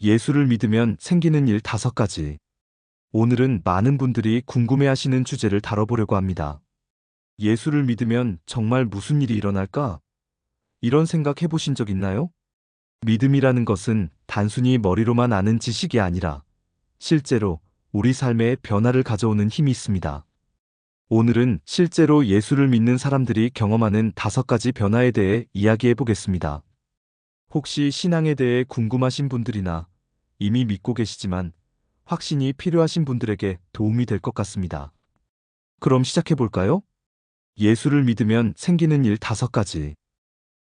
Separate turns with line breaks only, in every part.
예수를 믿으면 생기는 일 5가지. 오늘은 많은 분들이 궁금해하시는 주제를 다뤄보려고 합니다. 예수를 믿으면 정말 무슨 일이 일어날까? 이런 생각 해보신 적 있나요? 믿음이라는 것은 단순히 머리로만 아는 지식이 아니라 실제로 우리 삶에 변화를 가져오는 힘이 있습니다. 오늘은 실제로 예수를 믿는 사람들이 경험하는 5가지 변화에 대해 이야기해 보겠습니다. 혹시 신앙에 대해 궁금하신 분들이나 이미 믿고 계시지만 확신이 필요하신 분들에게 도움이 될 것 같습니다. 그럼 시작해 볼까요? 예수를 믿으면 생기는 일 5가지.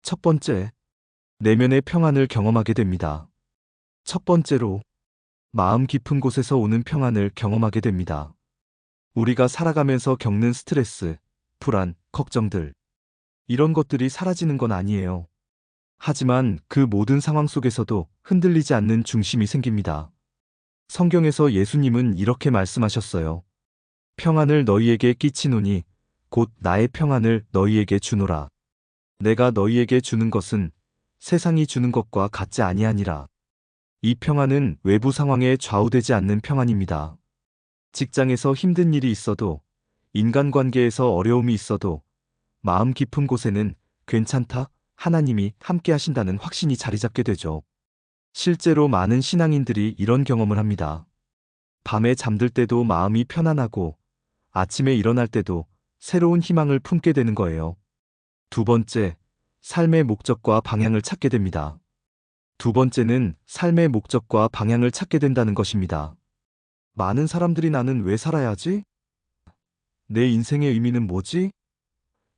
첫 번째, 내면의 평안을 경험하게 됩니다. 첫 번째로, 마음 깊은 곳에서 오는 평안을 경험하게 됩니다. 우리가 살아가면서 겪는 스트레스, 불안, 걱정들, 이런 것들이 사라지는 건 아니에요. 하지만 그 모든 상황 속에서도 흔들리지 않는 중심이 생깁니다. 성경에서 예수님은 이렇게 말씀하셨어요. 평안을 너희에게 끼치노니 곧 나의 평안을 너희에게 주노라. 내가 너희에게 주는 것은 세상이 주는 것과 같지 아니하니라. 이 평안은 외부 상황에 좌우되지 않는 평안입니다. 직장에서 힘든 일이 있어도, 인간관계에서 어려움이 있어도, 마음 깊은 곳에는 괜찮다, 하나님이 함께 하신다는 확신이 자리 잡게 되죠. 실제로 많은 신앙인들이 이런 경험을 합니다. 밤에 잠들 때도 마음이 편안하고 아침에 일어날 때도 새로운 희망을 품게 되는 거예요. 두 번째, 삶의 목적과 방향을 찾게 됩니다. 두 번째는 삶의 목적과 방향을 찾게 된다는 것입니다. 많은 사람들이 나는 왜 살아야 하지? 내 인생의 의미는 뭐지?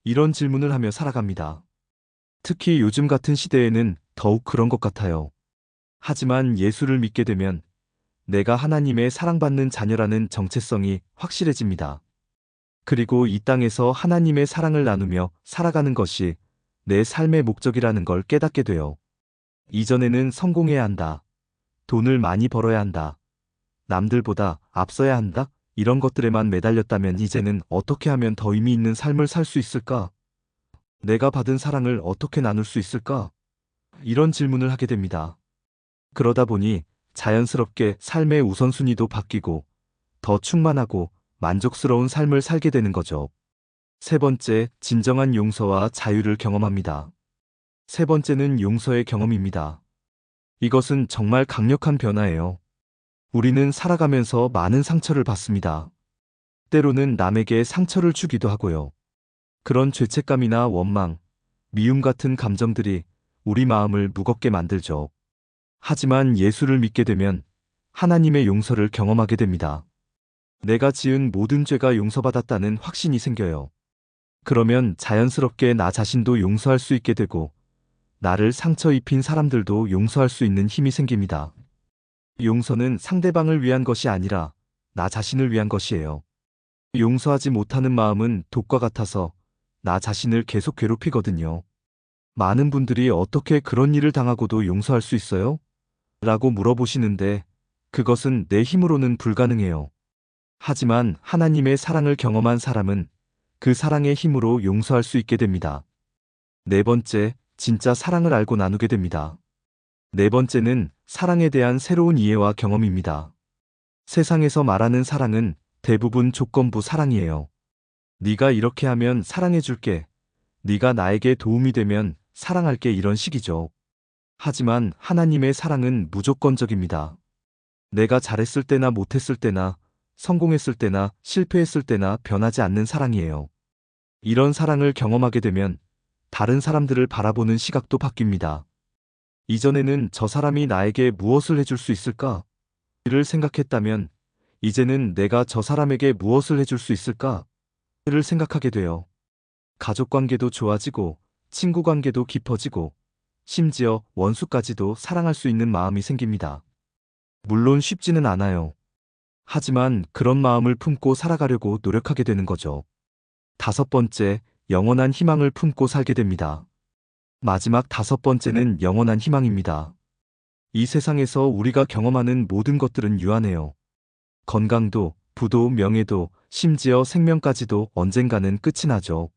이런 질문을 하며 살아갑니다. 특히 요즘 같은 시대에는 더욱 그런 것 같아요. 하지만 예수를 믿게 되면 내가 하나님의 사랑받는 자녀라는 정체성이 확실해집니다. 그리고 이 땅에서 하나님의 사랑을 나누며 살아가는 것이 내 삶의 목적이라는 걸 깨닫게 돼요. 이전에는 성공해야 한다. 돈을 많이 벌어야 한다. 남들보다 앞서야 한다. 이런 것들에만 매달렸다면 이제는 어떻게 하면 더 의미 있는 삶을 살 수 있을까? 내가 받은 사랑을 어떻게 나눌 수 있을까? 이런 질문을 하게 됩니다. 그러다 보니 자연스럽게 삶의 우선순위도 바뀌고 더 충만하고 만족스러운 삶을 살게 되는 거죠. 세 번째, 진정한 용서와 자유를 경험합니다. 세 번째는 용서의 경험입니다. 이것은 정말 강력한 변화예요. 우리는 살아가면서 많은 상처를 받습니다. 때로는 남에게 상처를 주기도 하고요. 그런 죄책감이나 원망, 미움 같은 감정들이 우리 마음을 무겁게 만들죠. 하지만 예수를 믿게 되면 하나님의 용서를 경험하게 됩니다. 내가 지은 모든 죄가 용서받았다는 확신이 생겨요. 그러면 자연스럽게 나 자신도 용서할 수 있게 되고 나를 상처 입힌 사람들도 용서할 수 있는 힘이 생깁니다. 용서는 상대방을 위한 것이 아니라 나 자신을 위한 것이에요. 용서하지 못하는 마음은 독과 같아서 나 자신을 계속 괴롭히거든요. 많은 분들이 어떻게 그런 일을 당하고도 용서할 수 있어요? 라고 물어보시는데 그것은 내 힘으로는 불가능해요. 하지만 하나님의 사랑을 경험한 사람은 그 사랑의 힘으로 용서할 수 있게 됩니다. 네 번째, 진짜 사랑을 알고 나누게 됩니다. 네 번째는 사랑에 대한 새로운 이해와 경험입니다. 세상에서 말하는 사랑은 대부분 조건부 사랑이에요. 네가 이렇게 하면 사랑해줄게. 네가 나에게 도움이 되면 사랑할게 이런 식이죠. 하지만 하나님의 사랑은 무조건적입니다. 내가 잘했을 때나 못했을 때나 성공했을 때나 실패했을 때나 변하지 않는 사랑이에요. 이런 사랑을 경험하게 되면 다른 사람들을 바라보는 시각도 바뀝니다. 이전에는 저 사람이 나에게 무엇을 해줄 수 있을까? 를 생각했다면 이제는 내가 저 사람에게 무엇을 해줄 수 있을까? 를 생각하게 돼요. 가족 관계도 좋아지고 친구 관계도 깊어지고 심지어 원수까지도 사랑할 수 있는 마음이 생깁니다. 물론 쉽지는 않아요. 하지만 그런 마음을 품고 살아가려고 노력하게 되는 거죠. 다섯 번째, 영원한 희망을 품고 살게 됩니다. 마지막 5번째는 영원한 희망입니다. 이 세상에서 우리가 경험하는 모든 것들은 유한해요. 건강도, 부도, 명예도, 심지어 생명까지도 언젠가는 끝이 나죠.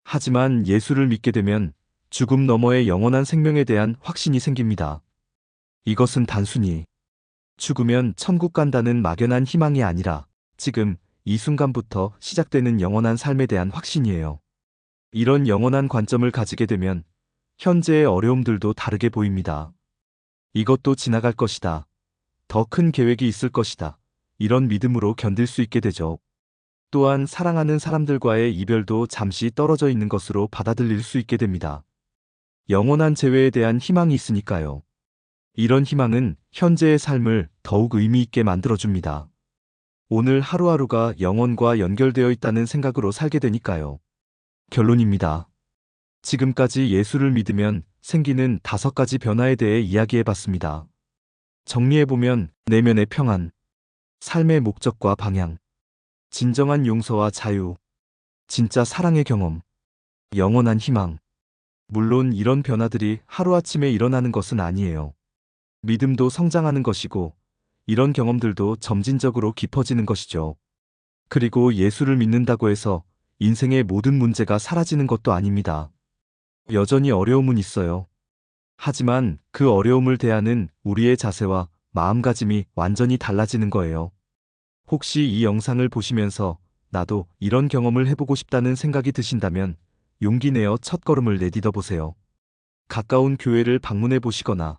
하지만 예수를 믿게 되면 죽음 너머의 영원한 생명에 대한 확신이 생깁니다. 이것은 단순히 죽으면 천국 간다는 막연한 희망이 아니라 지금 이 순간부터 시작되는 영원한 삶에 대한 확신이에요. 이런 영원한 관점을 가지게 되면 현재의 어려움들도 다르게 보입니다. 이것도 지나갈 것이다. 더 큰 계획이 있을 것이다. 이런 믿음으로 견딜 수 있게 되죠. 또한 사랑하는 사람들과의 이별도 잠시 떨어져 있는 것으로 받아들일 수 있게 됩니다. 영원한 재회에 대한 희망이 있으니까요. 이런 희망은 현재의 삶을 더욱 의미 있게 만들어줍니다. 오늘 하루하루가 영원과 연결되어 있다는 생각으로 살게 되니까요. 결론입니다. 지금까지 예수를 믿으면 생기는 5가지 변화에 대해 이야기해봤습니다. 정리해보면 내면의 평안, 삶의 목적과 방향, 진정한 용서와 자유, 진짜 사랑의 경험, 영원한 희망. 물론 이런 변화들이 하루아침에 일어나는 것은 아니에요. 믿음도 성장하는 것이고 이런 경험들도 점진적으로 깊어지는 것이죠. 그리고 예수를 믿는다고 해서 인생의 모든 문제가 사라지는 것도 아닙니다. 여전히 어려움은 있어요. 하지만 그 어려움을 대하는 우리의 자세와 마음가짐이 완전히 달라지는 거예요. 혹시 이 영상을 보시면서 나도 이런 경험을 해보고 싶다는 생각이 드신다면 용기 내어 첫걸음을 내딛어 보세요. 가까운 교회를 방문해 보시거나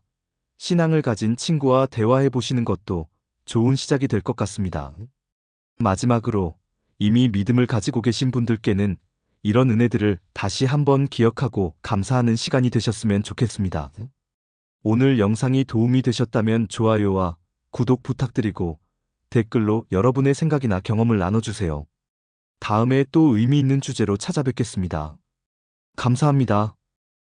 신앙을 가진 친구와 대화해 보시는 것도 좋은 시작이 될 것 같습니다. 마지막으로 이미 믿음을 가지고 계신 분들께는 이런 은혜들을 다시 한번 기억하고 감사하는 시간이 되셨으면 좋겠습니다. 오늘 영상이 도움이 되셨다면 좋아요와 구독 부탁드리고 댓글로 여러분의 생각이나 경험을 나눠주세요. 다음에 또 의미 있는 주제로 찾아뵙겠습니다. 감사합니다.